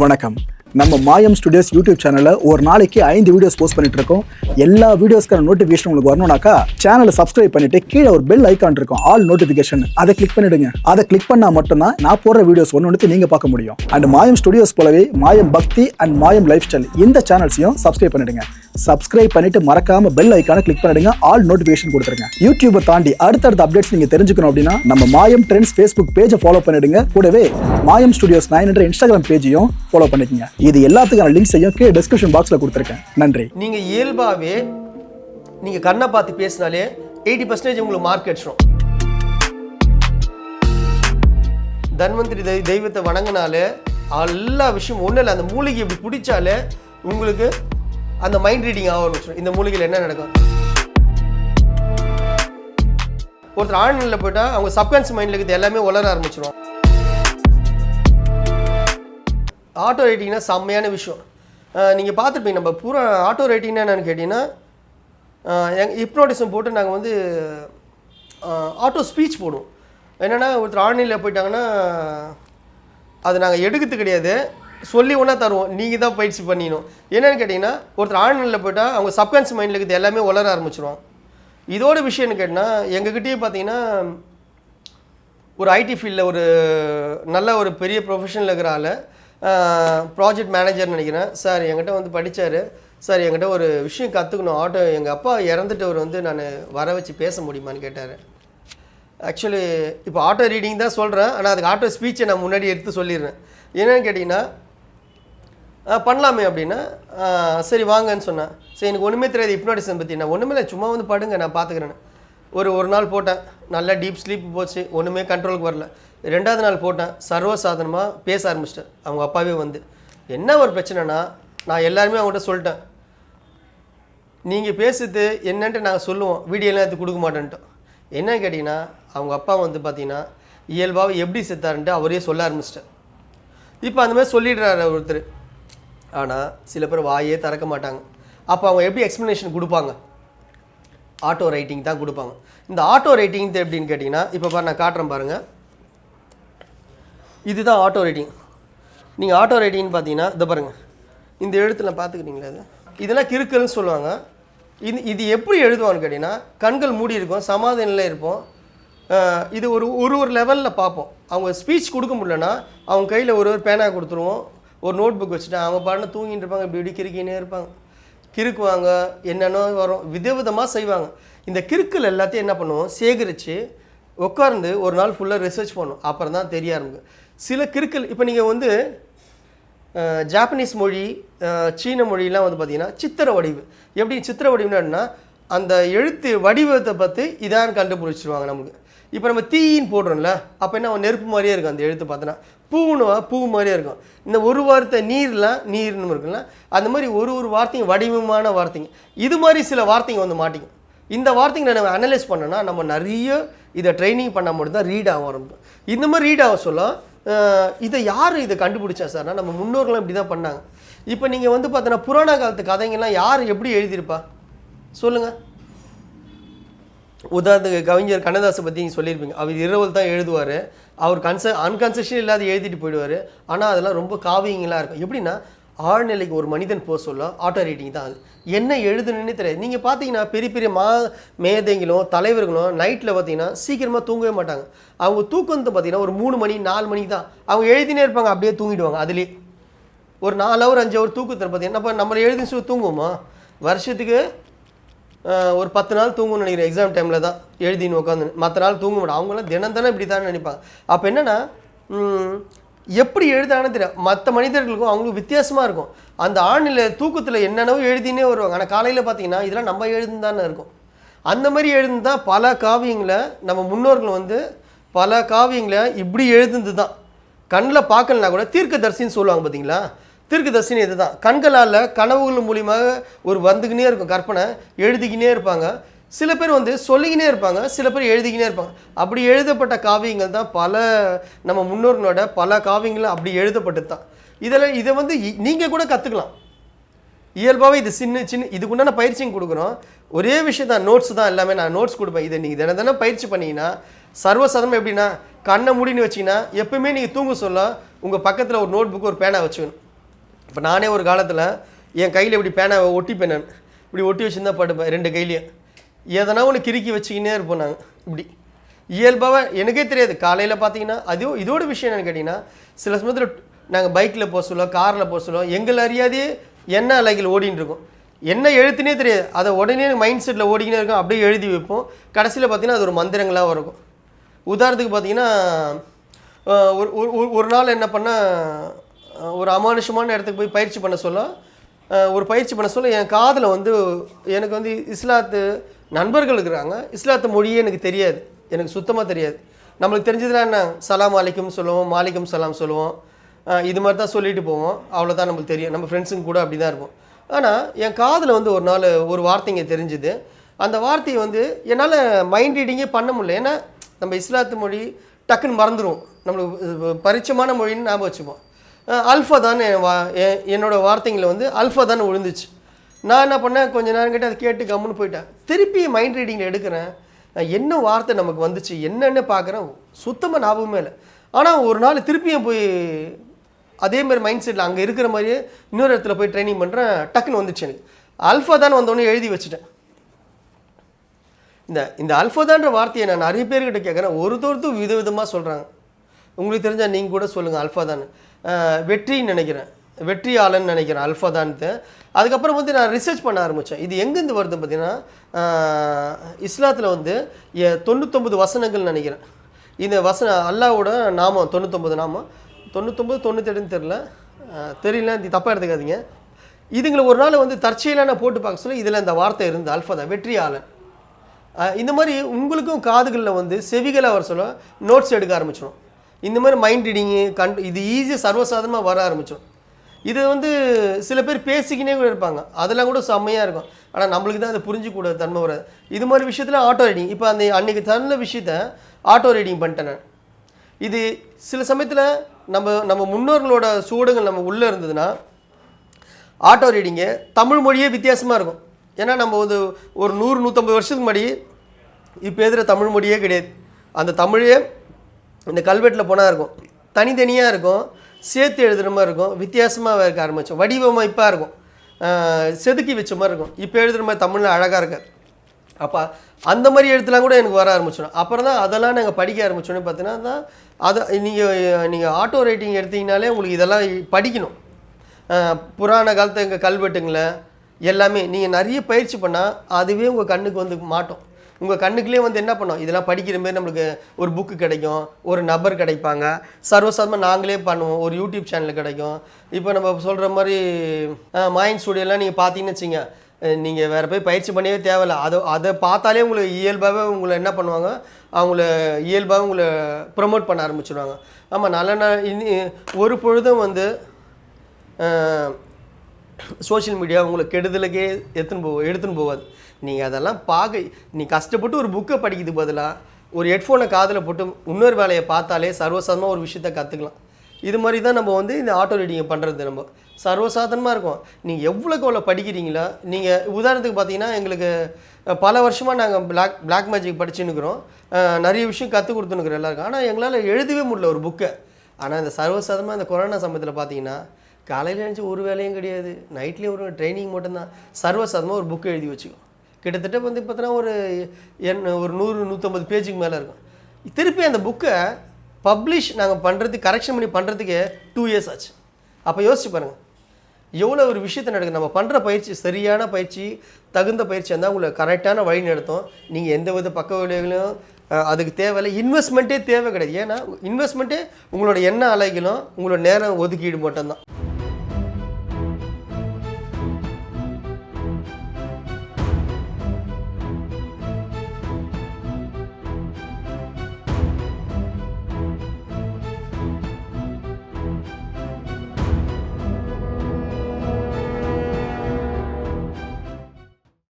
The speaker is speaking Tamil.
வணக்கம். நம்ம மாயம் ஸ்டுடியோஸ் யூடியூப் சேனல்ல ஒரு நாளைக்கு 5 வீடியோஸ் போஸ்ட் பண்ணிட்டு இருக்கோம். எல்லா வீடியோஸ்க்கான நோட்டிஃபிகேஷன் உங்களுக்கு வரணும்னாக்கா சேனலை சப்ஸ்கிரைப் பண்ணிட்டு கீழே ஒரு பெல் ஐகான் இருக்கும், ஆல் நோட்டிஃபிகேஷன், அதை கிளிக் பண்ணிடுங்க. அதை கிளிக் பண்ணா மட்டும்தான் நான் போடுற வீடியோஸ் ஒன்று நீங்க பார்க்க முடியும். அண்ட் மாயம் ஸ்டுடியோஸ் போலவே மாயம் பக்தி அண்ட் மாயம் லைஃப் ஸ்டைல் இந்த சேனல்ஸையும் சப்ஸ்கிரைப் பண்ணிடுங்க. சப்ஸ்கிரைப் பண்ணிட்டு மறக்காம பெல் ஐகானை கிளிக் பண்ணிடுங்க, ஆல் நோட்டிஃபிகேஷன் கொடுத்துருங்க. யூடியூபை தாண்டி அடுத்தடுத்த அப்டேட்ஸ் நீங்க தெரிஞ்சுக்கணும் அப்படின்னா நம்ம மாயம் ட்ரெண்ட்ஸ் ஃபேஸ்புக் பேஜை ஃபாலோ பண்ணிடுங்க. கூடவே மாயம் ஸ்டுடியோஸ் 9 என்ற இன்ஸ்டாகிராம் பேஜையும் ஃபாலோ பண்ணிக்கங்க. இது எல்லாத்துக்கான லிங்க்ஸையும் கீழே டிஸ்கிரிப்ஷன் பாக்ஸ்ல கொடுத்துருக்கேன். நன்றி. நீங்க இயல்பாவே நீங்க கண்ணை பார்த்து பேசினாலே 80% உங்களுக்கு மார்க் அடிச்சிடும். தன்வந்திரி தெய்வத்தை வணங்கினாலே எல்லா விஷயம் ஒன்றும் இல்லை, அந்த மூலிகை இப்படி பிடிச்சாலே உங்களுக்கு அந்த மைண்ட் ரீடிங் ஆக ஆரம்பிச்சிடும். இந்த மூலிகையில் என்ன நடக்கும்? ஒருத்தர் ஆழ்நிலையில் போயிட்டா அவங்க சப்கான்ஷியஸ் மைண்டில் இருக்கிறது எல்லாமே வளர ஆரம்பிச்சிடும். ஆட்டோ ரைட்டிங்னா செம்மையான விஷயம். நீங்கள் பார்த்துருப்பீங்க, நம்ம பூரா ஆட்டோ ரைட்டிங்னா என்னென்னு கேட்டிங்கன்னா ஹிப்னோட்டிசம் போட்டு நாங்கள் வந்து ஆட்டோ ஸ்பீச் போடுவோம். என்னென்னா ஒருத்தர் ஆழ்நிலையில் போயிட்டாங்கன்னா அது நாங்கள் எடுக்கிறது கிடையாது, சொல்லி ஒன்றா தருவோம், நீங்கள் தான் பயிற்சி பண்ணிடணும். என்னென்னு கேட்டிங்கன்னா ஒருத்தர் ஆழ்நிலையில் போயிட்டால் அவங்க சப்கான்ஷியஸ் மைண்டில் இருக்கிறது எல்லாமே வளர ஆரம்பிச்சிடுவாங்க. இதோட விஷயம்னு கேட்டிங்கன்னா எங்ககிட்டயே பார்த்தீங்கன்னா ஒரு ஐடி ஃபீல்டில் ஒரு நல்ல ஒரு பெரிய ப்ரொஃபஷனில் இருக்கிற ஆள், ப்ராஜெக்ட் மேனேஜர்னு நினைக்கிறேன் சார், என்கிட்ட வந்து படித்தார் சார், என்கிட்ட ஒரு விஷயம் கற்றுக்கணும், ஆட்டோ எங்கள் அப்பா இறந்துட்டவர் வந்து நான் வர வச்சு பேச முடியுமான்னு கேட்டார். ஆக்சுவலி இப்போ ஆட்டோ ரீடிங் தான் சொல்கிறேன், ஆனால் அதுக்கு ஆட்டோ ஸ்பீச்சை நான் முன்னாடி எடுத்து சொல்லிடுறேன். என்னென்னு கேட்டிங்கன்னா பண்ணலாமே அப்படின்னா சரி வாங்கன்னு சொன்னேன். சரி எனக்கு ஒன்றுமே தெரியாது ஹிப்னோட்டிசம் பற்றி, நான் ஒன்றுமே இல்லை, சும்மா வந்து படுங்க நான் பார்த்துக்கிறேன்னு. ஒரு நாள் போட்டேன், நல்லா டீப் ஸ்லீப் போச்சு, ஒன்றுமே கண்ட்ரோலுக்கு வரல. 2வது நாள் போட்டேன், சர்வசாதாரணமாக பேச ஆரம்பிச்சிட்டேன். அவங்க அப்பாவே வந்து என்ன ஒரு பிரச்சனைனா நான் எல்லாருமே அவங்கள்ட்ட சொல்லிட்டேன், நீங்கள் பேசுறது என்னன்ட்டு நாங்கள் சொல்லுவோம், வீடியோலாம் எடுத்து கொடுக்க மாட்டேன்ட்டோம். என்னன்னு கேட்டிங்கன்னா அவங்க அப்பா வந்து பார்த்தீங்கன்னா இயல்பாக எப்படி செத்தாருன்ட்டு அவரே சொல்ல ஆரம்பிச்சிட்டேன். இப்போ அந்த மாதிரி சொல்லிடுறாரு ஒருத்தர், ஆனால் சில பேர் வாயே திறக்க மாட்டாங்க. அப்போ அவங்க எப்படி எக்ஸ்ப்ளனேஷன் கொடுப்பாங்க? ஆட்டோ ரைட்டிங் தான் கொடுப்பாங்க. இந்த ஆட்டோ ரைட்டிங் எப்படின்னு கேட்டிங்கன்னா இப்போ நான் காட்டுறேன் பாருங்கள், இதுதான் ஆட்டோ ரைட்டிங். நீங்கள் ஆட்டோ ரைட்டிங்னு பார்த்தீங்கன்னா இதை பாருங்கள், இந்த எழுத்தில் பார்த்துக்கிட்டீங்களா, இதெல்லாம் கிறுக்கல்னு சொல்லுவாங்க. இது எப்படி எழுதுவான்னு கேட்டிங்கன்னா கண்கள் மூடி இருக்கும், சமாதி நிலையில் இருப்போம். இது ஒரு லெவலில் பார்ப்போம். அவங்க ஸ்பீச் கொடுக்க முடியலன்னா அவங்க கையில் ஒரு பேனா கொடுத்துருவோம், ஒரு நோட் புக் வச்சுட்டு அவங்க பாட்டு தூங்கிட்டு இருப்பாங்க, இப்படி கிறுக்கினே இருப்பாங்க, கிறுக்குவாங்க, என்னென்னோ வரும், விதவிதமாக செய்வாங்க. இந்த கிறுக்கல் எல்லாத்தையும் என்ன பண்ணுவோம், சேகரித்து உட்கார்ந்து ஒரு நாள் ஃபுல்லாக ரிசர்ச் பண்ணும், அப்புறம் தான் தெரிய ஆரம்பிக்கும் சில கிறுக்கல். இப்போ நீங்கள் வந்து ஜாப்பனீஸ் மொழி, சீன மொழியெலாம் வந்து பார்த்திங்கன்னா சித்திர வடிவு, எப்படி சித்திர வடிவுன்னா அந்த எழுத்து வடிவத்தை பற்றி இதான் கண்டுபிடிச்சிருவாங்க நமக்கு. இப்போ நம்ம தீயின்னு போடுறோம்ல, அப்போ என்ன நெருப்பு மாதிரியே இருக்கும் அந்த எழுத்து பார்த்தோன்னா, பூ மாதிரியே இருக்கும். இந்த ஒரு வார்த்தை நீர்னு இருக்குல்ல, அந்த மாதிரி ஒரு வார்த்தைங்க வடிவமான வார்த்தைங்க, இது மாதிரி சில வார்த்தைங்க வந்து மாட்டிக்கும். இந்த வார்த்தைங்களை நம்ம அனலைஸ் பண்ணோன்னா நம்ம நிறைய இதை ட்ரைனிங் பண்ண மட்டும் தான் ரீட் ஆக ஆரம்பிக்கும். இந்த மாதிரி ரீட் ஆக சொல்ல இதை யார் இதை கண்டுபிடிச்சா சார்னா நம்ம முன்னோர்களும் இப்படி தான் பண்ணாங்க. இப்போ நீங்கள் வந்து பார்த்தோன்னா புராண காலத்து கதைங்கள்லாம் யார் எப்படி எழுதியிருப்பா சொல்லுங்கள்? உதாரணத்துக்கு கவிஞர் கண்ணதாசை பற்றி நீங்கள் சொல்லியிருப்பீங்க, அவர் இரவல் தான் எழுதுவார், அவர் அன்கன்செஷன் இல்லாத எழுதிட்டு போயிடுவார். ஆனால் அதெல்லாம் ரொம்ப காவியங்களாக இருக்கும். எப்படின்னா ஆழ்நிலைக்கு ஒரு மனிதன் போக சொல்ல ஆட்டோ ரைட்டிங் தான், அது என்ன எழுதுன்னு தெரியாது. நீங்கள் பார்த்தீங்கன்னா பெரிய பெரிய மேதைங்களும் தலைவர்களும் நைட்டில் பார்த்தீங்கன்னா சீக்கிரமாக தூங்கவே மாட்டாங்க. அவங்க தூக்கத்தை பார்த்தீங்கன்னா ஒரு 3 மணி 4 மணிக்கு தான் அவங்க எழுதினே இருப்பாங்க, அப்படியே தூங்கிடுவாங்க. அதுலேயே ஒரு 4 ஹவர் 5 ஹவர் தூக்கத்தில் பார்த்தீங்கன்னா நம்ம எழுதி சொல்லி தூங்குவோமா, வருஷத்துக்கு ஒரு 10 நாள் தூங்கணும்னு நினைக்கிறேன். எக்ஸாம் டைமில் தான் எழுதின்னு உட்காந்து, மற்ற நாள் தூங்க மாட்டோம். அவங்களாம் தினம் இப்படி தான் நினைப்பாங்க. அப்போ என்னென்னா எப்படி எழுதானு தெரியும், மற்ற மனிதர்களுக்கும் அவங்களுக்கு வித்தியாசமாக இருக்கும். அந்த ஆழ்நிலை தூக்கத்தில் என்னென்னவோ எழுதினே வருவாங்க, ஆனால் காலையில் பார்த்தீங்கன்னா இதெல்லாம் நம்ம எழுதுதானே இருக்கும். அந்த மாதிரி எழுதுதான் பல காவியங்களை நம்ம முன்னோர்கள் வந்து பல காவியங்களை இப்படி எழுதுந்து தான். கண்ணில் பார்க்கலனா கூட தீர்க்கதரிசின்னு சொல்லுவாங்க பார்த்தீங்களா, தீர்க்கதரிசின்னு இது தான். கண்களால் கனவுகள் மூலியமாக ஒரு வந்துக்கினே இருக்கும், கற்பனை எழுதிக்கினே இருப்பாங்க. சில பேர் வந்து சொல்லிக்கினே இருப்பாங்க, சில பேர் எழுதிக்கினே இருப்பாங்க. அப்படி எழுதப்பட்ட காவியங்கள் தான் பல நம்ம முன்னோர்களோட பல காவியங்கள் அப்படி எழுதப்பட்டது தான். இதை வந்து நீங்கள் கூட கற்றுக்கலாம் இயல்பாகவே. இது சின்ன இதுக்குண்டான பயிற்சியும் கொடுக்குறோம். ஒரே விஷயம் தான், நோட்ஸ் தான் எல்லாமே. நான் நோட்ஸ் கொடுப்பேன். இதை நீங்கள் தினம் பயிற்சி பண்ணிங்கன்னா சர்வசாதாரணமாக எப்படின்னா கண்ணை மூடின்னு வச்சிங்கன்னா எப்பவுமே நீங்கள் தூங்க சொல்ல உங்கள் பக்கத்தில் ஒரு நோட் புக் ஒரு பேனா வச்சுக்கணும். இப்போ நானே ஒரு காலத்தில் என் கையில் இப்படி பேனாவை ஒட்டிப்பேன், நான் இப்படி ஒட்டி வச்சுருந்தா படுப்பேன் 2 கையிலையும். எதனா ஒன்று கிறுக்கி வச்சுக்கினே இருப்போம் நாங்கள். இப்படி இயல்பாக எனக்கே தெரியாது. காலையில் பார்த்தீங்கன்னா இதோட விஷயம் என்னென்னு கேட்டிங்கன்னா, சில சமயத்தில் நாங்கள் பைக்கில் போக சொல்லுவோம், காரில் போக சொல்லுவோம், எங்கள் அறியாதையே என்ன அலைகள் ஓடின்னு இருக்கும், என்ன எழுத்துனே தெரியாது, அதை உடனே மைண்ட் செட்டில் ஓடிக்கினே இருக்கும். அப்படியே எழுதி வைப்போம். கடைசியில் பார்த்தீங்கன்னா அது ஒரு மந்திரங்களாக இருக்கும். உதாரணத்துக்கு பார்த்தீங்கன்னா ஒரு நாள் என்ன பண்ண, ஒரு அமானுஷமான இடத்துக்கு போய் பயிற்சி பண்ண சொல்ல என் காதில் வந்து எனக்கு வந்து இஸ்லாத்து நண்பர்கள் இருக்கிறாங்க. இஸ்லாத்து மொழியே எனக்கு தெரியாது, எனக்கு சுத்தமாக தெரியாது. நம்மளுக்கு தெரிஞ்சதுலாம் என்ன, சலாம் அலைக்கும் சொல்லுவோம், மாலிக்கும் சலாம் சொல்லுவோம், இது மாதிரி தான் சொல்லிட்டு போவோம், அவ்வளோதான் நம்மளுக்கு தெரியும். நம்ம ஃப்ரெண்ட்ஸுங்க கூட அப்படி தான் இருப்போம். ஆனால் என் காதில் வந்து ஒரு நாள் ஒரு வார்த்தைங்க தெரிஞ்சுது. அந்த வார்த்தையை வந்து என்னால் மைண்ட் ரீடிங்கே பண்ண முடியல. ஏன்னா நம்ம இஸ்லாத்து மொழி டக்குன்னு மறந்துடுவோம், நம்மளுக்கு பரிச்சயமான மொழின்னு ஞாபகம் வச்சுப்போம். அல்ஃபா தான் என்னோடய வார்த்தைங்களை வந்து அல்ஃபா தான் விழுந்துச்சு. நான் என்ன பண்ணேன், கொஞ்சம் நேரம் கேட்டு அதை கேட்டு கம்முன்னு போயிட்டேன். திருப்பி மைண்ட் ரீடிங்கில் எடுக்கிறேன், என்ன வார்த்தை நமக்கு வந்துச்சு என்னென்னு பார்க்குறேன், சுத்தமாக ஞாபகமே இல்லை. ஆனால் ஒரு நாள் திருப்பியும் போய் அதேமாதிரி மைண்ட் செட்டில் அங்கே இருக்கிற மாதிரியே இன்னொரு இடத்துல போய் ட்ரைனிங் பண்ணுறேன். டக்குன்னு வந்துச்சு எனக்கு. அல்ஃபா தான் வந்தோடனே எழுதி வச்சுட்டேன். இந்த அல்ஃபாதான்ற வார்த்தையை நான் நிறைய பேர்கிட்ட கேட்குறேன், ஒருத்தொருத்தும் விதவிதமாக சொல்கிறாங்க. உங்களுக்கு தெரிஞ்சால் நீங்கள் கூட சொல்லுங்கள் அல்ஃபாதான். வெற்றின்னு நினைக்கிறேன், வெற்றியாளன்னு நினைக்கிறேன் அல்ஃபாதான்ட்டு. அதுக்கப்புறம் வந்து நான் ரிசர்ச் பண்ண ஆரம்பித்தேன். இது எங்கேருந்து வருது பார்த்தீங்கன்னா, இஸ்லாத்தில் வந்து 99 வசனங்கள் நினைக்கிறேன். இந்த அல்லாவோட நாமம் 99 நாமம், 99 98 தெரியல, இது தப்பாக எடுத்துக்காதீங்க. இதுங்களை ஒரு நாள் வந்து தற்செயலாக நான் போட்டு பார்க்க சொல்லி இதில் இந்த வார்த்தை இருந்து அல்ஃபாதான், வெற்றியாளன். இந்த மாதிரி உங்களுக்கும் காதுகளில் வந்து செவிகளை வர சொல்ல நோட்ஸ் எடுக்க ஆரம்பிச்சிடும். இந்த மாதிரி மைண்ட் ரீடிங்கு இது ஈஸியாக சர்வசாதாரணமாக வர ஆரம்பிச்சிடும். இது வந்து சில பேர் பேசிக்கினே கூட இருப்பாங்க, அதெல்லாம் கூட செம்மையாக இருக்கும். ஆனால் நம்மளுக்கு தான் அதை புரிஞ்சிக்கூட தன்மை வராது. இது மாதிரி விஷயத்தில் ஆட்டோ ரீடிங், இப்போ அந்த அன்றைக்கி தந்த விஷயத்த ஆட்டோ ரீடிங் பண்ணிட்டேன் நான். இது சில சமயத்தில் நம்ம முன்னோர்களோட சூடுகள் நம்ம உள்ளே இருந்ததுன்னா ஆட்டோ ரீடிங்கு தமிழ் மொழியே வித்தியாசமாக இருக்கும். ஏன்னா நம்ம வந்து ஒரு 100-150 வருஷத்துக்கு முன்னாடி இப்போ எதிர தமிழ் மொழியே கிடையாது. அந்த தமிழே இந்த கல்வெட்டில் போனால் இருக்கும், தனித்தனியாக இருக்கும், சேர்த்து எழுதுகிற மாதிரி இருக்கும், வித்தியாசமாக இருக்க ஆரம்பித்தோம். வடிவமாக இப்போ இருக்கும், செதுக்கி வச்ச மாதிரி இருக்கும். இப்போ எழுதுகிற மாதிரி தமிழில் அழகாக இருக்காது. அப்போ அந்த மாதிரி எழுத்துலாம் கூட எனக்கு வர ஆரம்பிச்சிடும். அப்புறம் தான் அதெல்லாம் நாங்கள் படிக்க ஆரம்பித்தோன்னே பார்த்தீங்கன்னா தான் அதை நீங்கள் ஆட்டோ ரைட்டிங் எடுத்திங்கனாலே உங்களுக்கு இதெல்லாம் படிக்கணும். புராண காலத்து எங்கள் கல்வெட்டுங்களை எல்லாமே நீங்கள் நிறைய பயிற்சி பண்ணால் அதுவே உங்கள் கண்ணுக்கு வந்து மாட்டோம். உங்கள் கண்ணுக்குள்ளே வந்து என்ன பண்ணோம், இதெல்லாம் படிக்கிற மாரி நம்மளுக்கு ஒரு புக்கு கிடைக்கும், ஒரு நபர் கிடைப்பாங்க, சர்வசாதாரணமாக நாங்களே பண்ணுவோம், ஒரு யூடியூப் சேனல் கிடைக்கும். இப்போ நம்ம சொல்கிற மாதிரி மாயின் ஸ்டூடியோலாம் நீங்கள் பார்த்தீங்கன்னு வச்சிங்க, நீங்கள் வேறு போய் பயிற்சி பண்ணவே தேவையில்லை. அதை பார்த்தாலே உங்களுக்கு இயல்பாகவே உங்களை என்ன பண்ணுவாங்க, இயல்பாகவே உங்களை ப்ரமோட் பண்ண ஆரம்பிச்சிடுவாங்க. ஆமாம், ஒரு பொழுதும் வந்து சோஷியல் மீடியா உங்களை கெடுதலுக்கே எடுத்துன்னு போகாது. நீங்கள் அதெல்லாம் நீ கஷ்டப்பட்டு ஒரு புக்கை படிக்கிறதுக்கு பதிலாக ஒரு ஹெட்ஃபோனை காதில் போட்டு இன்னொரு வேலையை பார்த்தாலே சர்வசாதாரணமாக ஒரு விஷயத்த கற்றுக்கலாம். இது மாதிரி தான் நம்ம வந்து இந்த ஆட்டோ ரீடிங்கை பண்ணுறது நம்ம சர்வசாதாரணமாக இருக்கும். நீங்கள் எவ்வளோக்கு படிக்கிறீங்களா, நீங்கள் உதாரணத்துக்கு பார்த்தீங்கன்னா எங்களுக்கு பல வருஷமாக நாங்கள் பிளாக் மேஜிக் படிச்சுன்னுக்குறோம், நிறைய விஷயம் கற்றுக் கொடுத்துன்னுக்குறோம் எல்லாருக்கும். ஆனால் எங்களால் எழுதவே முடியல ஒரு புக்கை. ஆனால் இந்த சர்வசாதாரணமாக இந்த கொரோனா சமயத்தில் பார்த்தீங்கன்னா காலையில் எழுந்துச்சு ஒரு வேலையும் கிடையாது, நைட்லேயும் ஒரு ட்ரைனிங் மட்டும்தான், சர்வசாதாரணமாக ஒரு புக்கு எழுதி வச்சுக்கோம். கிட்டத்தட்ட வந்து பார்த்தீங்கன்னா ஒரு 100-150 பேஜுக்கு மேலே இருக்கும். திருப்பி அந்த புக்கை பப்ளிஷ் நாங்கள் பண்ணுறதுக்கு கரெக்ஷன் பண்ணி பண்ணுறதுக்கே 2 இயர்ஸ் ஆச்சு. அப்போ யோசிச்சு பாருங்கள் எவ்வளோ ஒரு விஷயத்தை நடக்குது. நம்ம பண்ணுற பயிற்சி சரியான பயிற்சி, தகுந்த பயிற்சி இருந்தால் உங்களை கரெக்டான வழி நடத்தும். நீங்கள் எந்த வித பக்க விளைவுகளையும் அதுக்கு தேவையில்லை, இன்வெஸ்ட்மெண்ட்டே தேவை கிடையாது. ஏன்னா இன்வெஸ்ட்மெண்ட்டே உங்களோட எண்ண அலைகளும் உங்களோட நேரம் ஒதுக்கீடு மட்டும்தான்.